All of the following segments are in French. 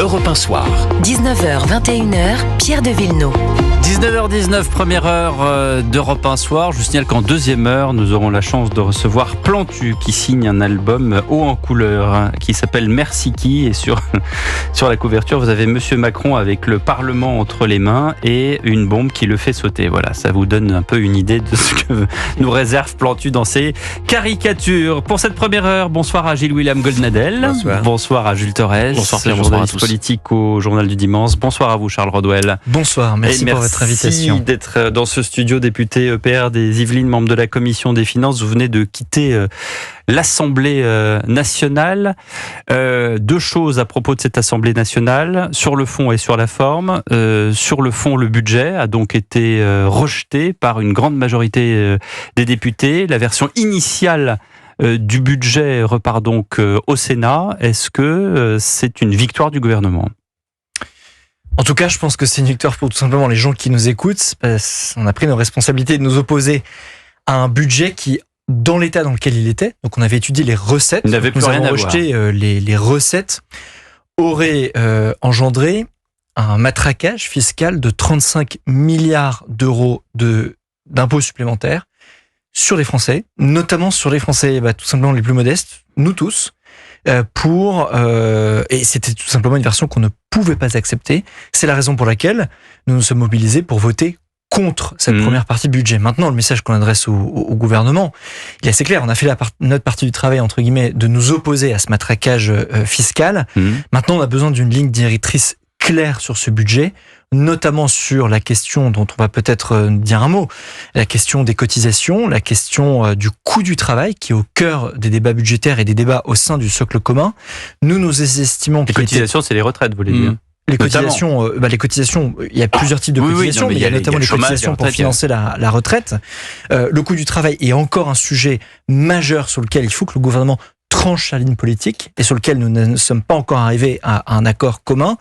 Europe 1 Soir. 19h, 21h, Pierre de Villeneuve. 19h19, première heure d'Europe 1 Soir. Je vous signale qu'en deuxième heure, nous aurons la chance de recevoir Plantu qui signe un album haut en couleur qui s'appelle Merci qui. Et sur la couverture, vous avez Monsieur Macron avec le Parlement entre les mains et une bombe qui le fait sauter. Voilà, ça vous donne un peu une idée de ce que nous réserve Plantu dans ses caricatures. Pour cette première heure, bonsoir à Gilles-William Goldnadel. Bonsoir. Bonsoir à Jules Torres. Bonsoir Pierre, journaliste politique au Journal du Dimanche. Bonsoir à vous Charles Rodwell. Bonsoir, merci pour votre invitation. Merci d'être dans ce studio, député EPR des Yvelines, membre de la Commission des Finances. Vous venez de quitter l'Assemblée nationale. Deux choses à propos de cette Assemblée nationale, sur le fond et sur la forme. Sur le fond, le budget a donc été rejeté par une grande majorité des députés. La version initiale du budget repart donc au Sénat. Est-ce que c'est une victoire du gouvernement ? En tout cas, je pense que c'est une victoire pour tout simplement les gens qui nous écoutent. On a pris nos responsabilités de nous opposer à un budget qui, dans l'état dans lequel il était, donc on avait étudié les recettes, nous avons rejeté les recettes, aurait engendré un matraquage fiscal de 35 milliards d'euros d'impôts supplémentaires sur les Français, notamment sur les Français tout simplement les plus modestes, nous tous, et c'était tout simplement une version qu'on ne pouvait pas accepter. C'est la raison pour laquelle nous nous sommes mobilisés pour voter contre cette première partie du budget. Maintenant, le message qu'on adresse au gouvernement, il est assez clair. On a fait notre partie du travail, entre guillemets, de nous opposer à ce matraquage fiscal. Maintenant, on a besoin d'une ligne directrice claire sur ce budget, notamment sur la question dont on va peut-être dire un mot, la question des cotisations, la question du coût du travail qui est au cœur des débats budgétaires et des débats au sein du socle commun. Nous estimons que les cotisations, c'est les retraites, vous voulez dire ? Les cotisations, il y a plusieurs types de cotisations, mais il y a notamment les cotisations pour financer la retraite. Le coût du travail est encore un sujet majeur sur lequel il faut que le gouvernement tranche la ligne politique et sur lequel nous ne sommes pas encore arrivés à un accord commun.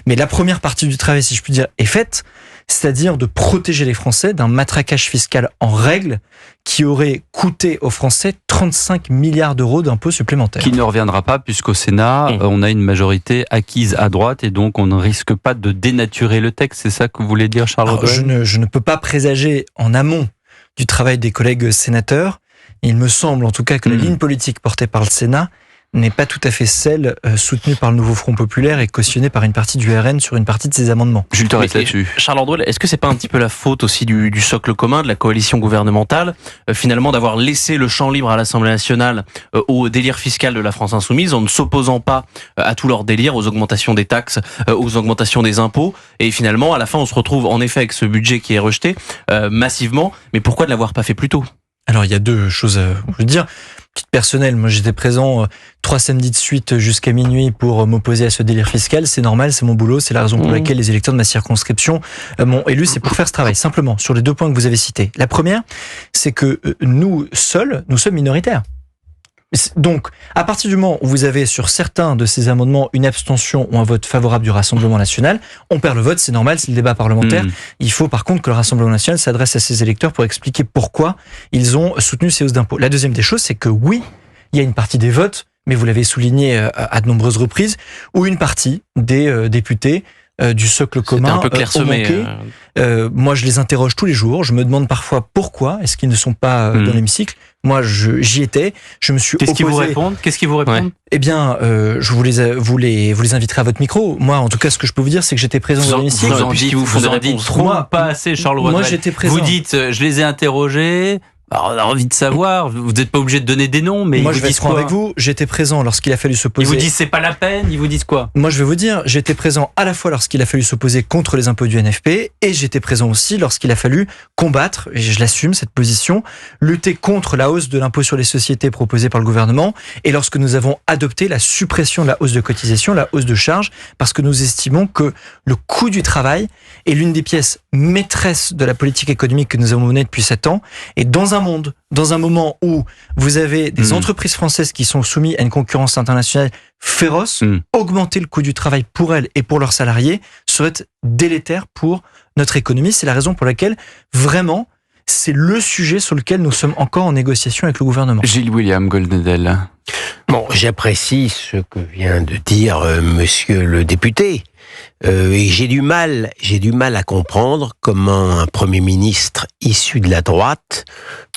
Mais la première partie du travail, si je puis dire, est faite, c'est-à-dire de protéger les Français d'un matraquage fiscal en règle qui aurait coûté aux Français 35 milliards d'euros d'impôts supplémentaires. Qui ne reviendra pas puisqu'au Sénat, on a une majorité acquise à droite et donc on ne risque pas de dénaturer le texte. C'est ça que vous voulez dire, Charles Rodwell ? Je ne peux pas présager en amont du travail des collègues sénateurs. Il me semble en tout cas que la ligne politique portée par le Sénat n'est pas tout à fait celle soutenue par le Nouveau Front Populaire et cautionnée par une partie du RN sur une partie de ses amendements. Jules Torres là-dessus. Charles Rodwell, est-ce que c'est pas un petit peu la faute aussi du socle commun, de la coalition gouvernementale, finalement d'avoir laissé le champ libre à l'Assemblée nationale au délire fiscal de la France insoumise, en ne s'opposant pas à tout leur délire, aux augmentations des taxes, aux augmentations des impôts, et finalement à la fin on se retrouve en effet avec ce budget qui est rejeté massivement, mais pourquoi ne l'avoir pas fait plus tôt ? Alors il y a deux choses à vous dire. Petite personnelle, moi j'étais présent 3 samedis de suite jusqu'à minuit pour m'opposer à ce délire fiscal. C'est normal, c'est mon boulot, c'est la raison pour laquelle les électeurs de ma circonscription m'ont élu, c'est pour faire ce travail, simplement, sur les deux points que vous avez cités. La première, c'est que nous seuls, nous sommes minoritaires. Donc, à partir du moment où vous avez sur certains de ces amendements une abstention ou un vote favorable du Rassemblement national, on perd le vote, c'est normal, c'est le débat parlementaire. Il faut par contre que le Rassemblement national s'adresse à ses électeurs pour expliquer pourquoi ils ont soutenu ces hausses d'impôts. La deuxième des choses, c'est que oui, il y a une partie des votes, mais vous l'avez souligné à de nombreuses reprises, où une partie des députés du socle commun un peu clairsemé. Moi, je les interroge tous les jours. Je me demande parfois pourquoi est-ce qu'ils ne sont pas dans l'hémicycle. Moi, j'y étais. Je me suis opposé. Qu'est-ce qu'ils vous répondent ? Eh bien, je vous les inviterai à votre micro. Moi, en tout cas, ce que je peux vous dire, c'est que j'étais présent dans l'hémicycle. Vous en dites trop, pas assez, Charles Rodwell. Moi, j'étais présent. Vous dites, je les ai interrogés. Alors, on a envie de savoir, vous n'êtes pas obligé de donner des noms, mais moi, ils vous disent quoi ? Avec vous, j'étais présent lorsqu'il a fallu s'opposer. Ils vous disent c'est pas la peine, ils vous disent quoi ? Moi, je vais vous dire, j'étais présent à la fois lorsqu'il a fallu s'opposer contre les impôts du NFP, et j'étais présent aussi lorsqu'il a fallu combattre, et je l'assume, cette position, lutter contre la hausse de l'impôt sur les sociétés proposée par le gouvernement, et lorsque nous avons adopté la suppression de la hausse de cotisation, la hausse de charges, parce que nous estimons que le coût du travail est l'une des pièces maîtresses de la politique économique que nous avons menée depuis 7 ans, et dans un moment où vous avez des entreprises françaises qui sont soumises à une concurrence internationale féroce, augmenter le coût du travail pour elles et pour leurs salariés serait délétère pour notre économie. C'est la raison pour laquelle, vraiment, c'est le sujet sur lequel nous sommes encore en négociation avec le gouvernement. Gilles William Goldnadel. Bon, j'apprécie ce que vient de dire monsieur le député. Et j'ai du mal à comprendre comment un Premier ministre issu de la droite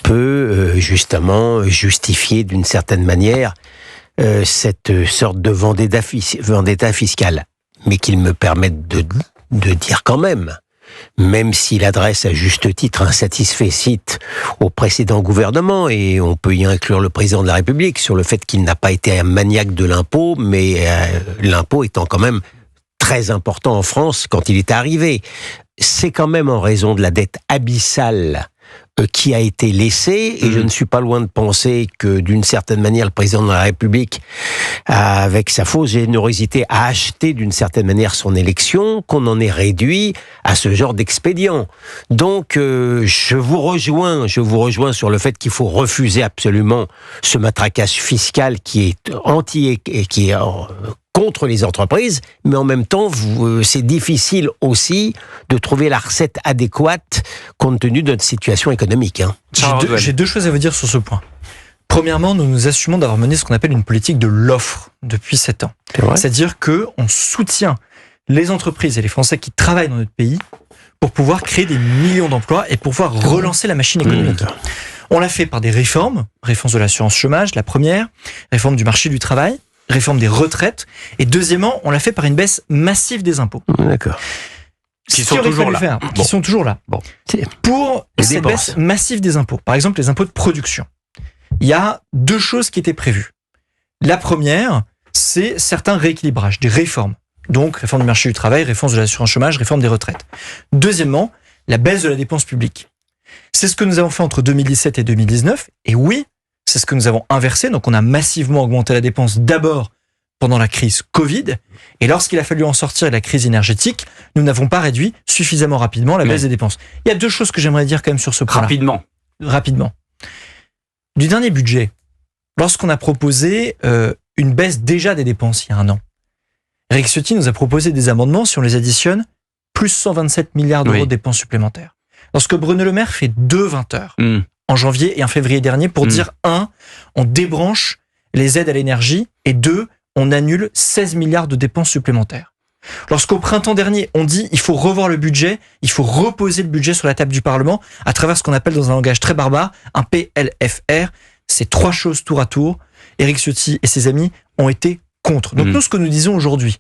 peut justement justifier d'une certaine manière cette sorte de vendetta fiscale. Mais qu'il me permette de dire quand même s'il adresse à juste titre un satisfecit au précédent gouvernement, et on peut y inclure le président de la République sur le fait qu'il n'a pas été un maniaque de l'impôt, mais l'impôt étant quand même très important en France quand il est arrivé. C'est quand même en raison de la dette abyssale qui a été laissée, et je ne suis pas loin de penser que d'une certaine manière le président de la République, avec sa fausse générosité, a acheté d'une certaine manière son élection, qu'on en est réduit à ce genre d'expédient. Donc je vous rejoins sur le fait qu'il faut refuser absolument ce matraquage fiscal qui est contre les entreprises, mais en même temps, c'est difficile aussi de trouver la recette adéquate compte tenu de notre situation économique. J'ai deux choses à vous dire sur ce point. Premièrement, nous assumons d'avoir mené ce qu'on appelle une politique de l'offre depuis 7 ans. C'est-à-dire qu'on soutient les entreprises et les Français qui travaillent dans notre pays pour pouvoir créer des millions d'emplois et pouvoir relancer la machine économique. On l'a fait par des réforme de l'assurance chômage, la première, réforme du marché du travail, réforme des retraites, et deuxièmement, on l'a fait par une baisse massive des impôts. D'accord. Qui sont toujours là. Qui sont toujours là. Bon. Pour cette baisse massive des impôts, par exemple les impôts de production, il y a 2 choses qui étaient prévues. La première, c'est certains rééquilibrages, des réformes. Donc, réforme du marché du travail, réforme de l'assurance chômage, réforme des retraites. Deuxièmement, la baisse de la dépense publique. C'est ce que nous avons fait entre 2017 et 2019, et oui, c'est ce que nous avons inversé. Donc, on a massivement augmenté la dépense d'abord pendant la crise Covid. Et lorsqu'il a fallu en sortir de la crise énergétique, nous n'avons pas réduit suffisamment rapidement la baisse des dépenses. Il y a 2 choses que j'aimerais dire quand même sur ce point. Rapidement. Du dernier budget, lorsqu'on a proposé une baisse déjà des dépenses il y a 1 an, Éric Ciotti nous a proposé des amendements, si on les additionne, plus 127 milliards d'euros de dépenses supplémentaires. Lorsque Bruno Le Maire fait 2 20h, en janvier et en février dernier, pour dire 1, on débranche les aides à l'énergie, et 2, on annule 16 milliards de dépenses supplémentaires. Lorsqu'au printemps dernier, on dit il faut revoir le budget, il faut reposer le budget sur la table du Parlement à travers ce qu'on appelle dans un langage très barbare un PLFR, c'est 3 choses tour à tour. Éric Ciotti et ses amis ont été contre. Donc nous, ce que nous disons aujourd'hui,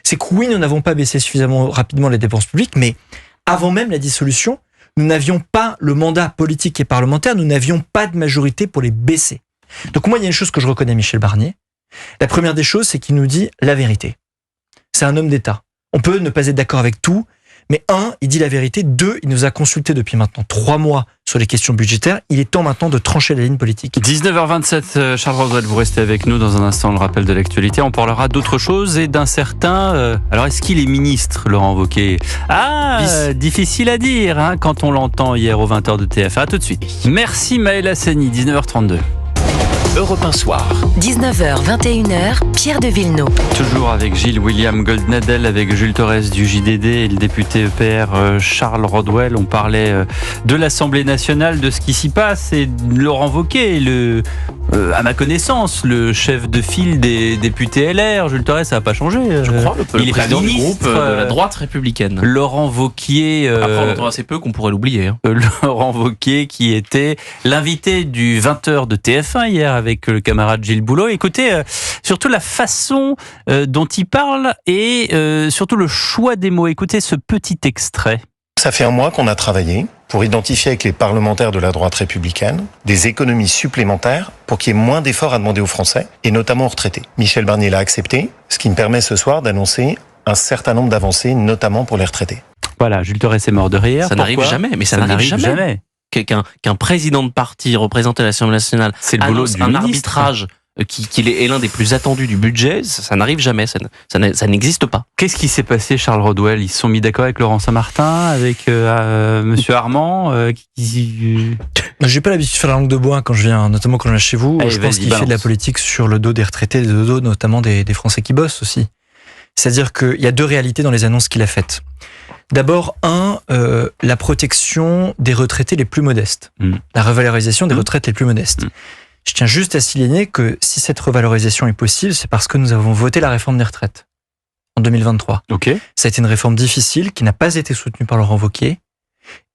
c'est que oui, nous n'avons pas baissé suffisamment rapidement les dépenses publiques, mais avant même la dissolution, nous n'avions pas le mandat politique et parlementaire, nous n'avions pas de majorité pour les baisser. Donc moi, il y a une chose que je reconnais à Michel Barnier. La première des choses, c'est qu'il nous dit la vérité. C'est un homme d'État. On peut ne pas être d'accord avec tout, mais 1, il dit la vérité. 2, il nous a consultés depuis maintenant 3 mois sur les questions budgétaires. Il est temps maintenant de trancher la ligne politique. 19h27, Charles Rodwell, vous restez avec nous dans un instant, le rappel de l'actualité. On parlera d'autre chose et d'un certain... alors, est-ce qu'il est ministre, Laurent Wauquiez ? Difficile à dire hein, quand on l'entend hier aux 20h de TF1. À tout de suite. Merci Maël Hassani, 19h32. Europe 1 Soir. 19h, 21h, Pierre de Villeneuve. Toujours avec Gilles William Goldnadel, avec Jules Torres du JDD et le député EPR Charles Rodwell. On parlait de l'Assemblée nationale, de ce qui s'y passe, et Laurent Wauquiez, à ma connaissance, le chef de file des députés LR. Jules Torres, ça n'a pas changé. Je crois, il le président du groupe de la ministre, droite républicaine. Laurent Wauquiez. Après, on entend assez peu qu'on pourrait l'oublier. Laurent Wauquiez, qui était l'invité du 20h de TF1 hier avec le camarade Gilles Boulot. Écoutez, surtout la façon dont il parle et surtout le choix des mots. Écoutez ce petit extrait. Ça fait 1 mois qu'on a travaillé pour identifier avec les parlementaires de la droite républicaine des économies supplémentaires pour qu'il y ait moins d'efforts à demander aux Français, et notamment aux retraités. Michel Barnier l'a accepté, ce qui me permet ce soir d'annoncer un certain nombre d'avancées, notamment pour les retraités. Voilà, Jules Torres est mort de rire. Ça n'arrive jamais, mais ça n'arrive jamais. Qu'un président de parti représenté à l'Assemblée nationale annonce un arbitrage qui est l'un des plus attendus du budget, ça n'arrive jamais, ça n'existe pas. Qu'est-ce qui s'est passé, Charles Rodwell ? Ils se sont mis d'accord avec Laurent Saint-Martin, avec Monsieur Armand J'ai pas l'habitude de faire la langue de bois quand je viens, notamment quand je viens chez vous. Je pense qu'il fait de la politique sur le dos des retraités, le dos notamment des Français qui bossent aussi. C'est-à-dire qu'il y a 2 réalités dans les annonces qu'il a faites. D'abord, la protection des retraités les plus modestes. La revalorisation des retraites les plus modestes. Je tiens juste à souligner que si cette revalorisation est possible, c'est parce que nous avons voté la réforme des retraites en 2023. Ok. Ça a été une réforme difficile qui n'a pas été soutenue par Laurent Wauquiez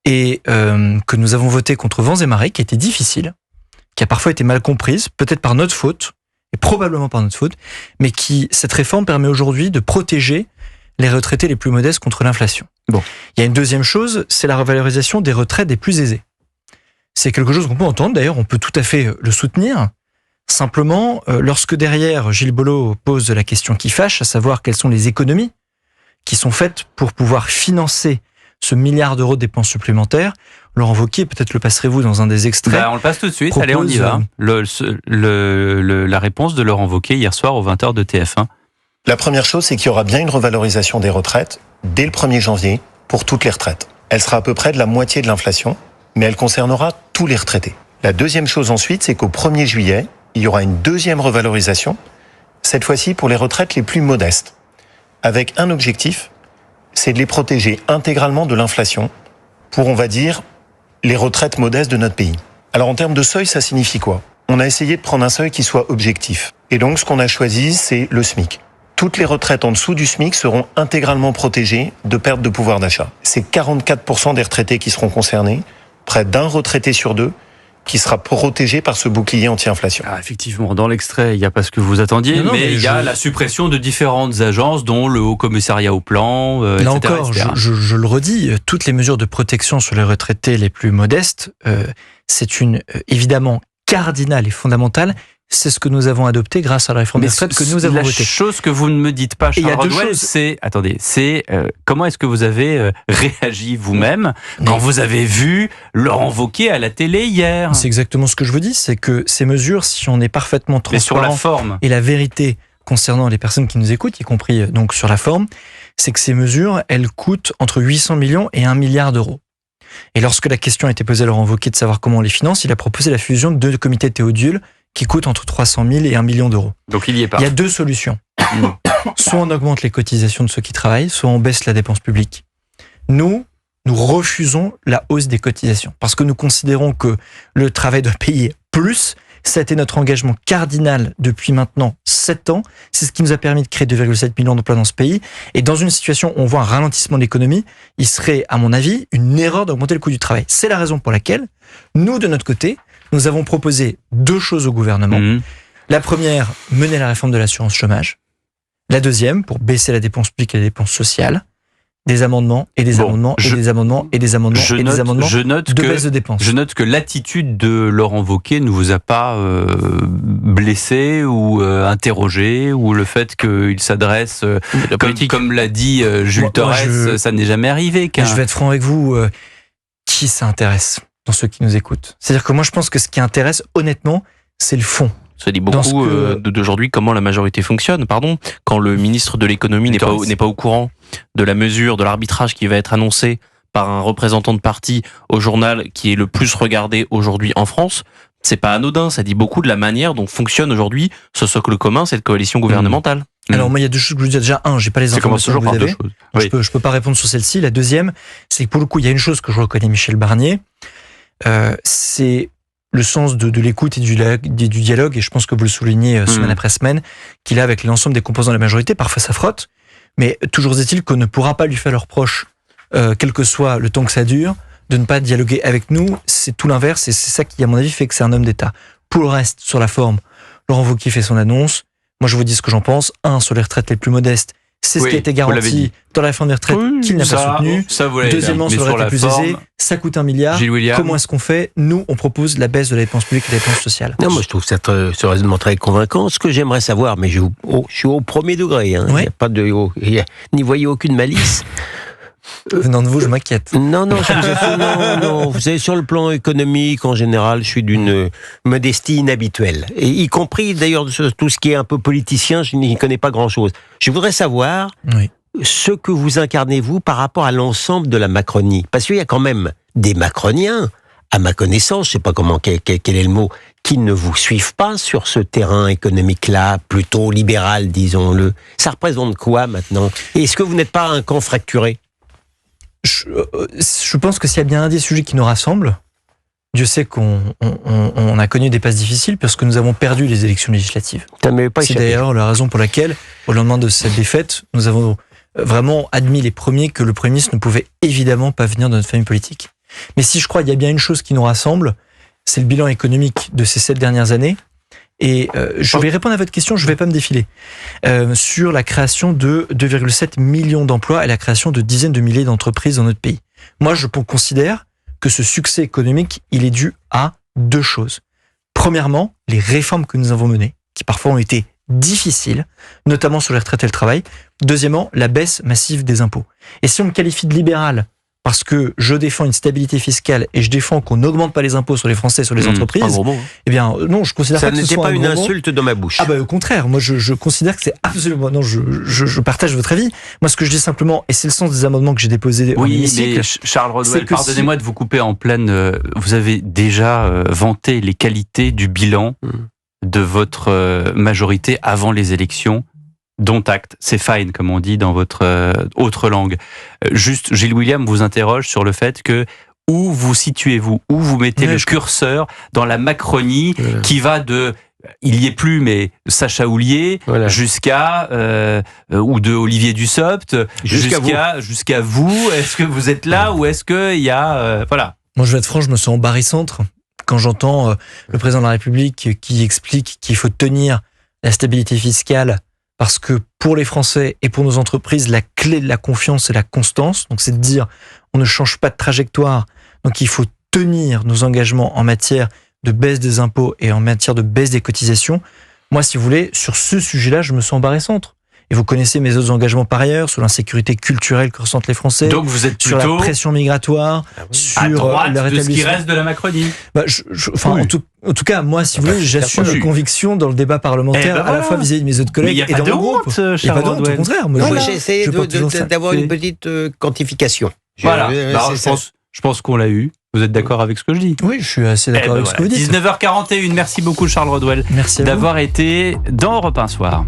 et que nous avons voté contre vents et marées, qui a été difficile, qui a parfois été mal comprise, peut-être par notre faute, et probablement par notre faute, mais cette réforme permet aujourd'hui de protéger les retraités les plus modestes contre l'inflation. Bon. Il y a une deuxième chose, c'est la revalorisation des retraites des plus aisés. C'est quelque chose qu'on peut entendre, d'ailleurs, on peut tout à fait le soutenir. Simplement, lorsque derrière, Gilles Bollot pose la question qui fâche, à savoir quelles sont les économies qui sont faites pour pouvoir financer ce milliard d'euros de dépenses supplémentaires, Laurent Wauquiez, peut-être le passerez-vous dans un des extraits. On le passe tout de suite, allez, on y va. La réponse de Laurent Wauquiez hier soir aux 20h de TF1. La première chose, c'est qu'il y aura bien une revalorisation des retraites dès le 1er janvier pour toutes les retraites. Elle sera à peu près de la moitié de l'inflation, mais elle concernera tous les retraités. La deuxième chose ensuite, c'est qu'au 1er juillet, il y aura une deuxième revalorisation, cette fois-ci pour les retraites les plus modestes, avec un objectif, c'est de les protéger intégralement de l'inflation pour, on va dire, les retraites modestes de notre pays. Alors en termes de seuil, ça signifie quoi ? On a essayé de prendre un seuil qui soit objectif. Et donc ce qu'on a choisi, c'est le SMIC. Toutes les retraites en dessous du SMIC seront intégralement protégées de perte de pouvoir d'achat. C'est 44% des retraités qui seront concernés, près d'un retraité sur deux qui sera protégé par ce bouclier anti-inflation. Ah, effectivement, dans l'extrait, il n'y a pas ce que vous attendiez, mais il y a la suppression de différentes agences, dont le Haut Commissariat au Plan, Là etc. encore, etc. je le redis, toutes les mesures de protection sur les retraités les plus modestes, c'est évidemment cardinale et fondamentale. C'est ce que nous avons adopté grâce à la réforme des retraites que nous avons votée. La chose que vous ne me dites pas, Charles Rodwell, c'est comment est-ce que vous avez réagi vous-même quand vous avez vu Laurent Wauquiez à la télé hier ? C'est exactement ce que je vous dis, c'est que ces mesures, si on est parfaitement transparent, mais sur la forme et la vérité concernant les personnes qui nous écoutent, y compris donc sur la forme, c'est que ces mesures, elles coûtent entre 800 millions et 1 milliard d'euros. Et lorsque la question a été posée à Laurent Wauquiez de savoir comment on les finance, il a proposé la fusion de 2 comités Théodule qui coûtent entre 300 000 et 1 million d'euros. Donc il y est pas. Il y a 2 solutions. Soit on augmente les cotisations de ceux qui travaillent, soit on baisse la dépense publique. Nous refusons la hausse des cotisations parce que nous considérons que le travail doit payer plus. Ça a été notre engagement cardinal depuis maintenant 7 ans. C'est ce qui nous a permis de créer 2,7 millions d'emplois dans ce pays. Et dans une situation où on voit un ralentissement de l'économie, il serait, à mon avis, une erreur d'augmenter le coût du travail. C'est la raison pour laquelle, nous, de notre côté, nous avons proposé 2 choses au gouvernement. La première, mener la réforme de l'assurance chômage. La deuxième, pour baisser la dépense publique et la dépense sociale, des amendements et des amendements et des amendements et des amendements et des amendements de baisse de dépenses. Je note que l'attitude de Laurent Wauquiez ne vous a pas blessé ou interrogé, ou le fait qu'il s'adresse, comme l'a dit Jules Torres, ça n'est jamais arrivé. Je vais être franc avec vous, qui ça intéresse dans ceux qui nous écoutent ? C'est-à-dire que moi je pense que ce qui intéresse honnêtement, c'est le fond. Ça dit beaucoup d'aujourd'hui comment la majorité fonctionne. Quand le ministre de l'économie n'est pas au courant de la mesure, de l'arbitrage qui va être annoncé par un représentant de parti au journal qui est le plus regardé aujourd'hui en France, c'est pas anodin. Ça dit beaucoup de la manière dont fonctionne aujourd'hui ce socle commun, cette coalition gouvernementale. Alors moi il y a 2 choses que je veux dire. Déjà, j'ai pas les informations que vous avez. Oui. Je peux pas répondre sur celle-ci. La deuxième, c'est que pour le coup il y a une chose que je reconnais Michel Barnier, c'est le sens de l'écoute et du dialogue, et je pense que vous le soulignez semaine après semaine, qu'il a avec l'ensemble des composants de la majorité. Parfois ça frotte, mais toujours est-il qu'on ne pourra pas lui faire le reproche, quel que soit le temps que ça dure, de ne pas dialoguer avec nous. C'est tout l'inverse, et c'est ça qui, à mon avis, fait que c'est un homme d'État. Pour le reste, sur la forme, Laurent Wauquiez fait son annonce. Moi, je vous dis ce que j'en pense. Sur les retraites les plus modestes, c'est ce qui a été garanti dans la réforme des retraites qu'il n'a pas soutenu. Deuxièmement, sur les retraites plus aisées, ça coûte 1 milliard. Comment est-ce qu'on fait ? Nous, on propose la baisse de la dépense publique et de la dépense sociale. Non, moi je trouve ça ce raisonnement très convaincant. Ce que j'aimerais savoir, mais je suis au premier degré, il n'y a pas de, n'y voyez aucune malice. Venant de vous, je m'inquiète. Non, vous savez, sur le plan économique, en général, je suis d'une modestie inhabituelle. Et y compris, d'ailleurs, tout ce qui est un peu politicien, je n'y connais pas grand-chose. Je voudrais savoir ce que vous incarnez, vous, par rapport à l'ensemble de la Macronie. Parce qu'il y a quand même des Macroniens, à ma connaissance, je ne sais pas quel est le mot, qui ne vous suivent pas sur ce terrain économique-là, plutôt libéral, disons-le. Ça représente quoi, maintenant ? Et est-ce que vous n'êtes pas un camp fracturé ? Je pense que s'il y a bien un des sujets qui nous rassemble, Dieu sait qu'on a connu des passes difficiles parce que nous avons perdu les élections législatives. C'est d'ailleurs la raison pour laquelle, au lendemain de cette défaite, nous avons vraiment admis les premiers que le Premier ministre ne pouvait évidemment pas venir de notre famille politique. Mais si je crois qu'il y a bien une chose qui nous rassemble, c'est le bilan économique de ces 7 dernières années. Et je vais répondre à votre question, je ne vais pas me défiler, sur la création de 2,7 millions d'emplois et la création de dizaines de milliers d'entreprises dans notre pays. Moi, je considère que ce succès économique, il est dû à 2 choses. Premièrement, les réformes que nous avons menées, qui parfois ont été difficiles, notamment sur les retraites et le travail. Deuxièmement, la baisse massive des impôts. Et si on me qualifie de libéral parce que je défends une stabilité fiscale et je défends qu'on n'augmente pas les impôts sur les Français, sur les entreprises, eh bien non, je considère pas que ce soit pas une insulte dans ma bouche. Ah bah au contraire, moi je considère que c'est absolument... Non, je partage votre avis. Moi ce que je dis simplement, et c'est le sens des amendements que j'ai déposés en hémicycle... Mais Charles Rodwell, pardonnez-moi de vous couper en pleine... vous avez déjà vanté les qualités du bilan de votre majorité avant les élections. Dont acte, c'est fine, comme on dit dans votre autre langue. Juste, Gilles William vous interroge sur le fait que où vous situez-vous, où vous mettez le curseur dans la Macronie qui va de, il y est plus, mais Sacha Houlié, jusqu'à, ou de Olivier Dussopt, jusqu'à vous. Est-ce que vous êtes là ou est-ce qu'il y a, voilà. Moi, je vais être franc, je me sens en barycentre quand j'entends le président de la République qui explique qu'il faut tenir la stabilité fiscale parce que pour les Français et pour nos entreprises, la clé de la confiance, c'est la constance. Donc, c'est de dire, on ne change pas de trajectoire. Donc, il faut tenir nos engagements en matière de baisse des impôts et en matière de baisse des cotisations. Moi, si vous voulez, sur ce sujet-là, je me sens en barycentre. Et vous connaissez mes autres engagements par ailleurs, sur l'insécurité culturelle que ressentent les Français. Donc, vous êtes plutôt sur la pression migratoire, sur à droite le rétablissement de ce qui reste de la Macronie. Bah, en tout cas, moi, si vous voulez, j'assume une conviction dans le débat parlementaire, à la fois vis-à-vis de mes autres collègues et dans mon groupe. Il n'y a pas de honte, au contraire. Moi, j'ai essayé d'avoir une petite quantification. Voilà. Je pense qu'on l'a eu. Vous êtes d'accord avec ce que je dis? Oui, je suis assez d'accord avec ce que vous dites. 19h41, merci beaucoup Charles Rodwell d'avoir été dans Europe 1 Soir.